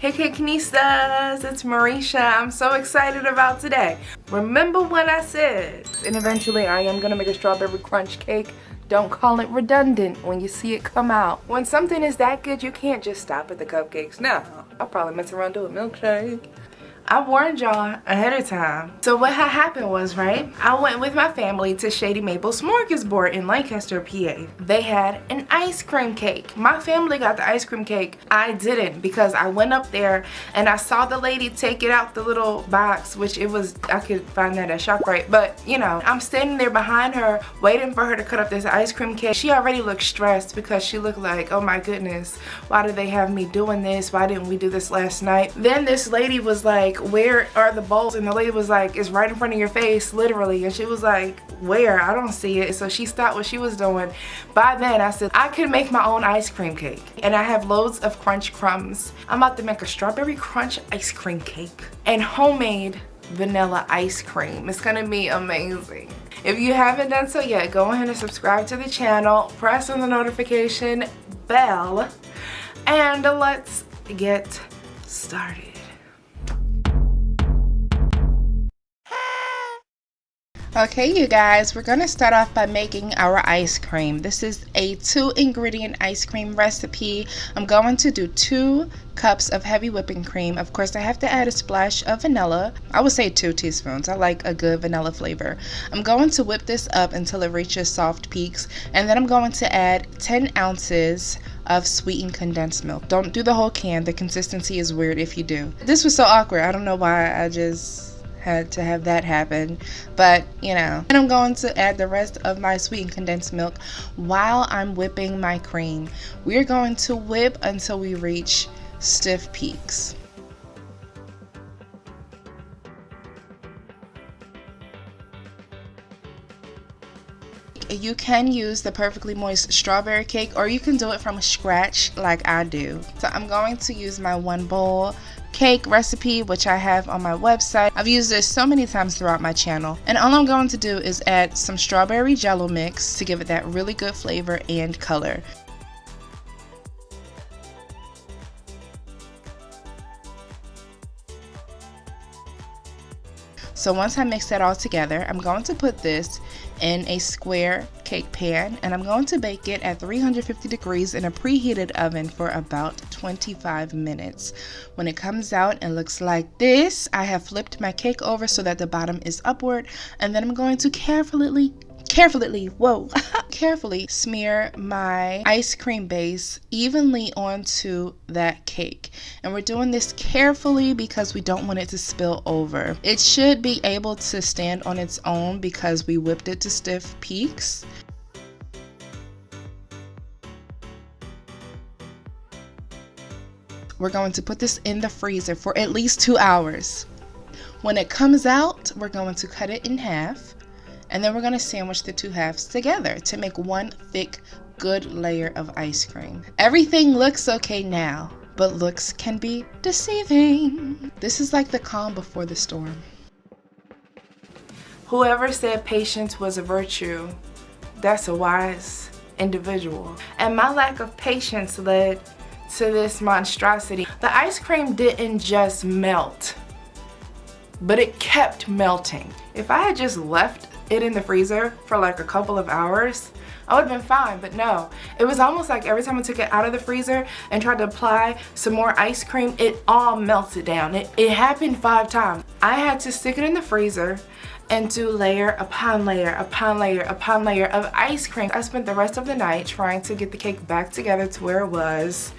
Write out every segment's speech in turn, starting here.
Hey Cakenistas, it's Marisha. I'm so excited about today. Remember when I said, and eventually I am gonna make a strawberry crunch cake. Don't call it redundant when you see it come out. When something is that good, you can't just stop at the cupcakes. No, I'll probably mess around and do a milkshake. I warned y'all ahead of time. So what had happened was, right, I went with my family to Shady Maple Smorgasbord in Lancaster, PA. They had an ice cream cake. My family got the ice cream cake. I didn't, because I went up there and I saw the lady take it out the little box, which it was, I could find that at ShopRite. But, you know, I'm standing there behind her waiting for her to cut up this ice cream cake. She already looked stressed because she looked like, oh my goodness, why do they have me doing this? Why didn't we do this last night? Then this lady was like, where are the bowls? And the lady was like, it's right in front of your face, literally. And she was like, where? I don't see it. So she stopped what she was doing. By then I said, I could make my own ice cream cake. And I have loads of crunch crumbs. I'm about to make a strawberry crunch ice cream cake and homemade vanilla ice cream. It's gonna be amazing. If you haven't done so yet, go ahead and subscribe to the channel, press on the notification bell, and let's get started. Okay, you guys, we're gonna start off by making our ice cream. This is a 2-ingredient ice cream recipe. I'm going to do 2 cups of heavy whipping cream. Of course, I have to add a splash of vanilla. I would say 2 teaspoons. I like a good vanilla flavor. I'm going to whip this up until it reaches soft peaks, and then I'm going to add 10 ounces of sweetened condensed milk. Don't do the whole can. The consistency is weird if you do. This was so awkward. I don't know why I just had to have that happen, but you know. And I'm going to add the rest of my sweetened condensed milk while I'm whipping my cream. We're going to whip until we reach stiff peaks. You can use the perfectly moist strawberry cake, or you can do it from scratch like I do. So I'm going to use my 1 bowl cake recipe, which I have on my website. I've used this so many times throughout my channel, and all I'm going to do is add some strawberry jello mix to give it that really good flavor and color. So once I mix that all together, I'm going to put this in a square cake pan, and I'm going to bake it at 350 degrees in a preheated oven for about 25 minutes. When it comes out and looks like this, I have flipped my cake over so that the bottom is upward, and then I'm going to carefully smear my ice cream base evenly onto that cake. And we're doing this carefully because we don't want it to spill over. It should be able to stand on its own because we whipped it to stiff peaks. We're going to put this in the freezer for at least 2 hours. When it comes out, we're going to cut it in half, and then we're going to sandwich the 2 halves together to make one thick, good layer of ice cream. Everything looks okay now, but looks can be deceiving. This is like the calm before the storm. Whoever said patience was a virtue, that's a wise individual. And my lack of patience led to this monstrosity. The ice cream didn't just melt, but it kept melting. If I had just left it in the freezer for like a couple of hours, I would have been fine, but no. It was almost like every time I took it out of the freezer and tried to apply some more ice cream, it all melted down. It happened 5 times. I had to stick it in the freezer and do layer upon layer upon layer upon layer of ice cream. I spent the rest of the night trying to get the cake back together to where it was,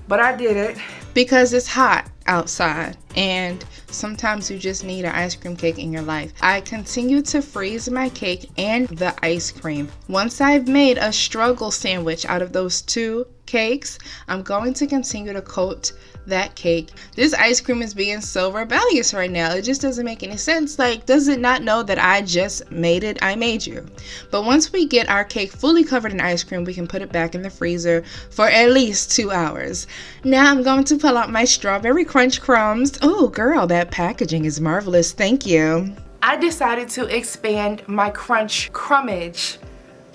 but I did it because it's hot outside and sometimes you just need an ice cream cake in your life. I continue to freeze my cake and the ice cream. Once I've made a struggle sandwich out of those 2 cakes, I'm going to continue to coat that cake. This ice cream is being so rebellious right now. It just doesn't make any sense. Like, does it not know that I just made it? I made you. But once we get our cake fully covered in ice cream, we can put it back in the freezer for at least 2 hours. Now I'm going to pull out my strawberry crunch crumbs. Oh girl, that packaging is marvelous. Thank you. I decided to expand my crunch crumbage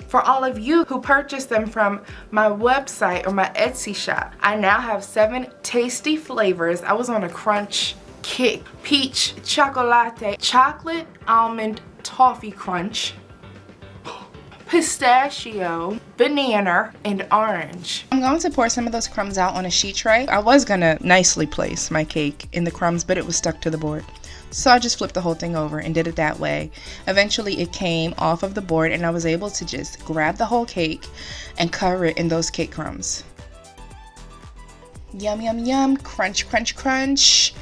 For all of you who purchased them from my website or my Etsy shop, I now have 7 tasty flavors. I was on a crunch kick. Peach, chocolate, chocolate almond toffee crunch, pistachio, banana, and orange. I'm going to pour some of those crumbs out on a sheet tray. I was gonna nicely place my cake in the crumbs, but it was stuck to the board. So I just flipped the whole thing over and did it that way. Eventually it came off of the board and I was able to just grab the whole cake and cover it in those cake crumbs. Yum, yum, yum, crunch, crunch, crunch.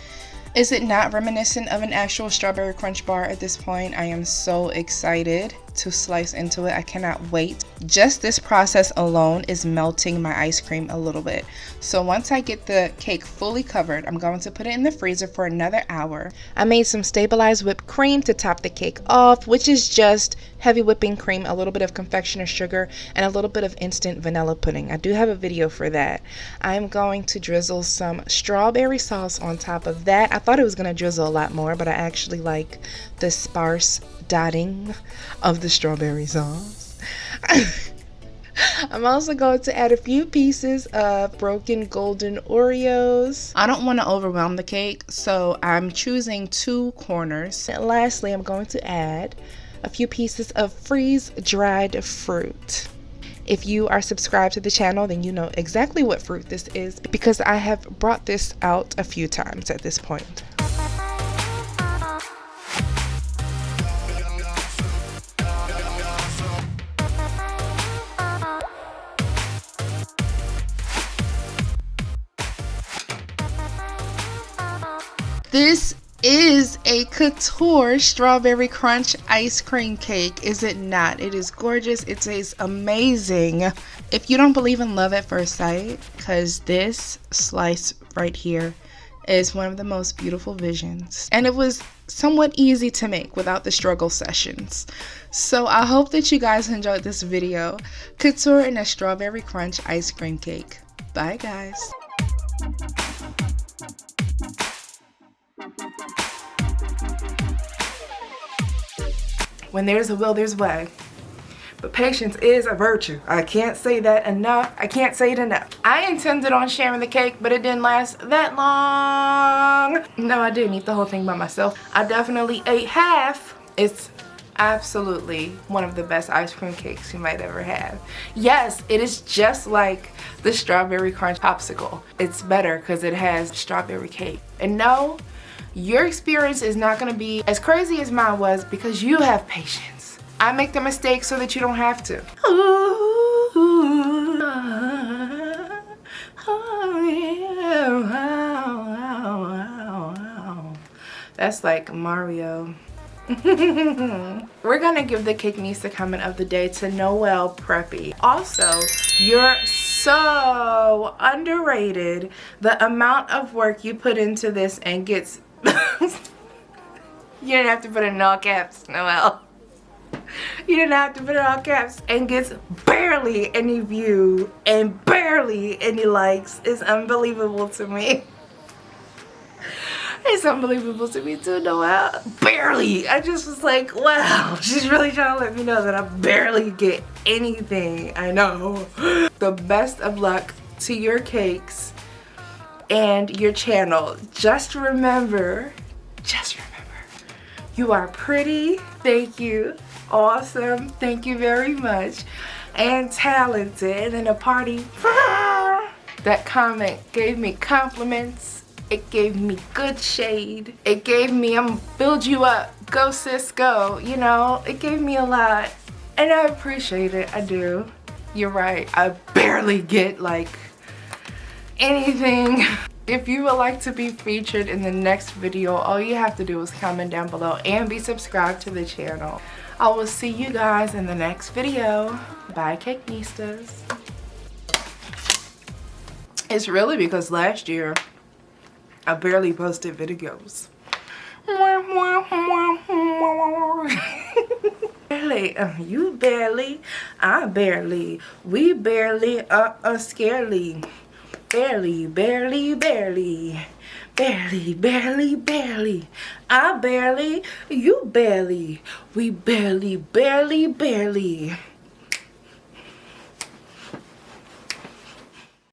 Is it not reminiscent of an actual strawberry crunch bar at this point? I am so excited to slice into it. I cannot wait. Just this process alone is melting my ice cream a little bit. So once I get the cake fully covered, I'm going to put it in the freezer for another hour. I made some stabilized whipped cream to top the cake off, which is just heavy whipping cream, a little bit of confectioner sugar, and a little bit of instant vanilla pudding. I do have a video for that. I'm going to drizzle some strawberry sauce on top of that. I thought it was going to drizzle a lot more, but I actually like the sparse dotting of the strawberry sauce. I'm also going to add a few pieces of broken golden Oreos. I don't want to overwhelm the cake, so I'm choosing 2 corners. And lastly, I'm going to add a few pieces of freeze-dried fruit. If you are subscribed to the channel, then you know exactly what fruit this is because I have brought this out a few times at this point. This is a Couture strawberry crunch ice cream cake, is it not? It is gorgeous. It tastes amazing. If you don't believe in love at first sight, because this slice right here is one of the most beautiful visions, and it was somewhat easy to make without the struggle sessions. So I hope that you guys enjoyed this video. Couture and a strawberry crunch ice cream cake. Bye guys. When there's a will, there's a way. But patience is a virtue. I can't say that enough. I can't say it enough. I intended on sharing the cake, but it didn't last that long. No, I didn't eat the whole thing by myself. I definitely ate half. It's absolutely one of the best ice cream cakes you might ever have. Yes, it is just like the strawberry crunch popsicle. It's better because it has strawberry cake. And no, your experience is not going to be as crazy as mine was because you have patience. I make the mistakes so that you don't have to. That's like Mario. We're gonna give the Cakenista comment of the day to Noel Preppy. Also, you're so underrated. The amount of work you put into this and gets you didn't have to put it in all caps, Noel. You didn't have to put it in all caps and gets barely any view and barely any likes. It's unbelievable to me. It's unbelievable to me too, Noel. Barely. I just was like, wow, she's really trying to let me know that I barely get anything. I know. The best of luck to your cakes and your channel. Just remember, you are pretty. Thank you. Awesome. Thank you very much. And talented. And a party. That comment gave me compliments. It gave me good shade. It gave me, I'm gonna build you up. Go sis, go. You know, it gave me a lot. And I appreciate it, I do. You're right, I barely get like anything. If you would like to be featured in the next video, all you have to do is comment down below and be subscribed to the channel. I will see you guys in the next video. Bye, Cakenistas. It's really because last year, I barely posted videos. Barely, you barely, I barely, we barely, scarely. Barely, barely, barely, barely, barely, barely. I barely, you barely, we barely, barely, barely.